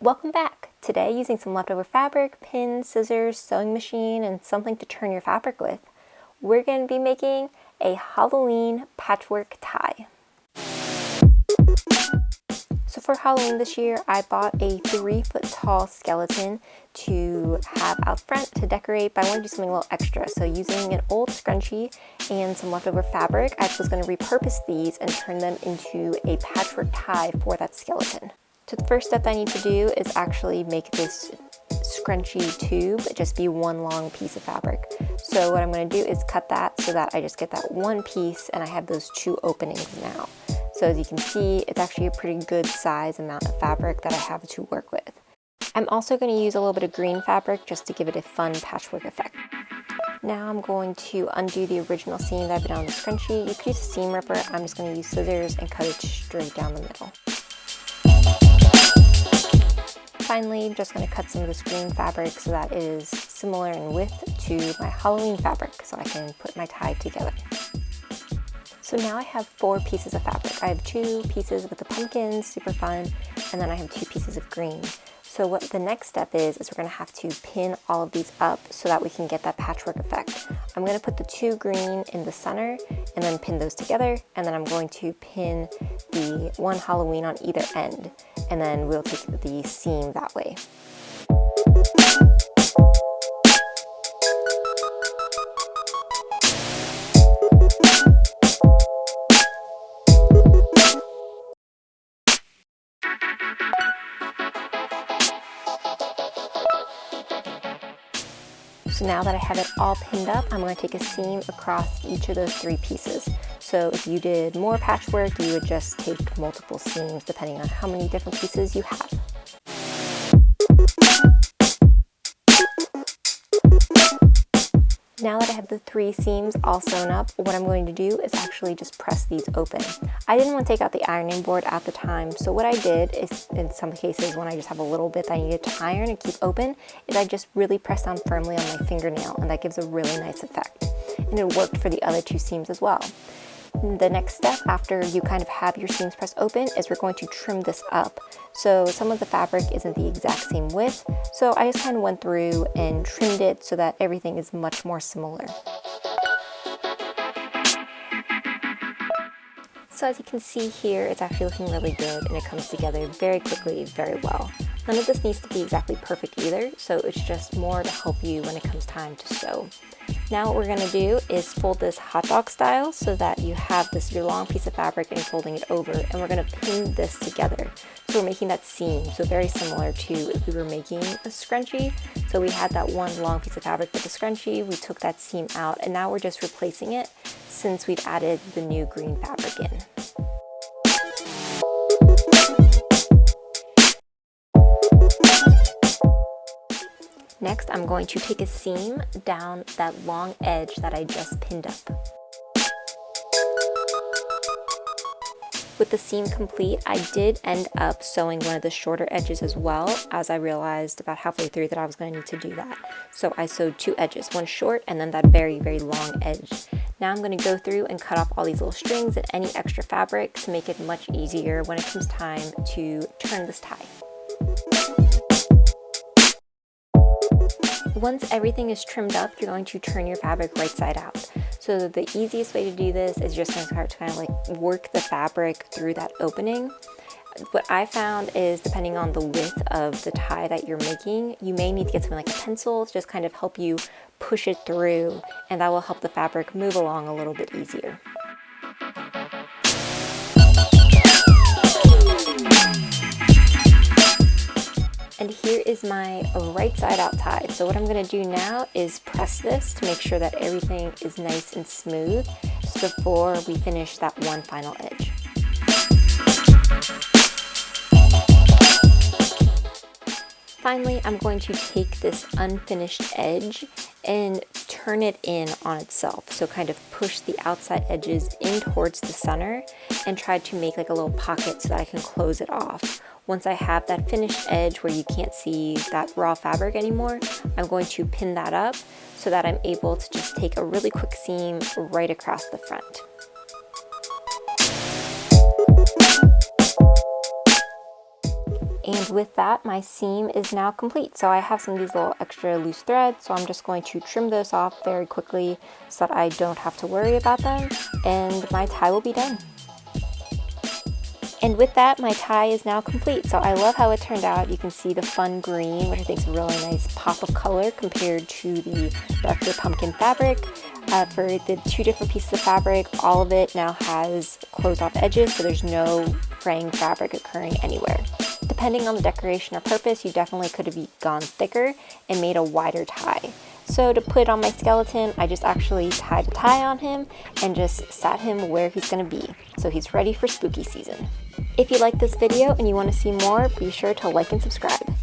Welcome back! Today, using some leftover fabric, pins, scissors, sewing machine, and something to turn your fabric with, we're going to be making a Halloween patchwork tie. So for Halloween this year, I bought a 3-foot tall skeleton to have out front to decorate, but I want to do something a little extra. So using an old scrunchie and some leftover fabric, I was going to repurpose these and turn them into a patchwork tie for that skeleton. So the first step I need to do is actually make this scrunchie tube just be one long piece of fabric. So what I'm going to do is cut that so that I just get that one piece and I have those 2 openings now. So as you can see, it's actually a pretty good size amount of fabric that I have to work with. I'm also going to use a little bit of green fabric just to give it a fun patchwork effect. Now I'm going to undo the original seam that I've been on the scrunchie. You could use a seam ripper. I'm just going to use scissors and cut it straight down the middle. Finally, I'm just going to cut some of this green fabric so that it is similar in width to my Halloween fabric so I can put my tie together. So now I have 4 pieces of fabric. I have 2 pieces with the pumpkins, super fun, and then I have 2 pieces of green. So what the next step is we're going to have to pin all of these up so that we can get that patchwork effect. I'm going to put the 2 green in the center and then pin those together, and then I'm going to pin the 1 Halloween on either end, and then we'll take the seam that way. So now that I have it all pinned up, I'm going to take a seam across each of those 3 pieces. So if you did more patchwork, you would just take multiple seams depending on how many different pieces you have. Now that I have the 3 seams all sewn up, what I'm going to do is actually just press these open. I didn't want to take out the ironing board at the time, so what I did is, in some cases when I just have a little bit that I needed to iron and keep open, is I just really press down firmly on my fingernail, and that gives a really nice effect. And it worked for the other 2 seams as well. The next step after you kind of have your seams pressed open is we're going to trim this up. So some of the fabric isn't the exact same width, so I just kind of went through and trimmed it so that everything is much more similar. So as you can see here, it's actually looking really good and it comes together very quickly, very well. None of this needs to be exactly perfect either, so it's just more to help you when it comes time to sew. Now what we're going to do is fold this hot dog style so that you have your long piece of fabric and folding it over, and we're going to pin this together. So we're making that seam, so very similar to if we were making a scrunchie. So we had that one long piece of fabric with the scrunchie, we took that seam out, and now we're just replacing it since we've added the new green fabric in. Next, I'm going to take a seam down that long edge that I just pinned up. With the seam complete, I did end up sewing one of the shorter edges as well, as I realized about halfway through that I was going to need to do that. So I sewed 2 edges, one short and then that very, very long edge. Now I'm going to go through and cut off all these little strings and any extra fabric to make it much easier when it comes time to turn this tie. Once everything is trimmed up, you're going to turn your fabric right side out. So the easiest way to do this is just going to start to kind of like work the fabric through that opening. What I found is depending on the width of the tie that you're making, you may need to get something like a pencil to just kind of help you push it through, and that will help the fabric move along a little bit easier. And here is my right side out tie. So what I'm going to do now is press this to make sure that everything is nice and smooth just before we finish that one final edge. Finally, I'm going to take this unfinished edge and turn it in on itself. So kind of push the outside edges in towards the center and try to make like a little pocket so that I can close it off. Once I have that finished edge where you can't see that raw fabric anymore, I'm going to pin that up so that I'm able to just take a really quick seam right across the front. And with that, my seam is now complete. So I have some of these little extra loose threads, so I'm just going to trim those off very quickly so that I don't have to worry about them, and my tie will be done. And with that, my tie is now complete. So I love how it turned out. You can see the fun green, which I think is a really nice pop of color compared to the darker pumpkin fabric. For the two different pieces of fabric, all of it now has closed off edges, so there's no fraying fabric occurring anywhere. Depending on the decoration or purpose, you definitely could have gone thicker and made a wider tie. So to put it on my skeleton, I just actually tied a tie on him and just sat him where he's going to be. So he's ready for spooky season. If you like this video and you want to see more, be sure to like and subscribe.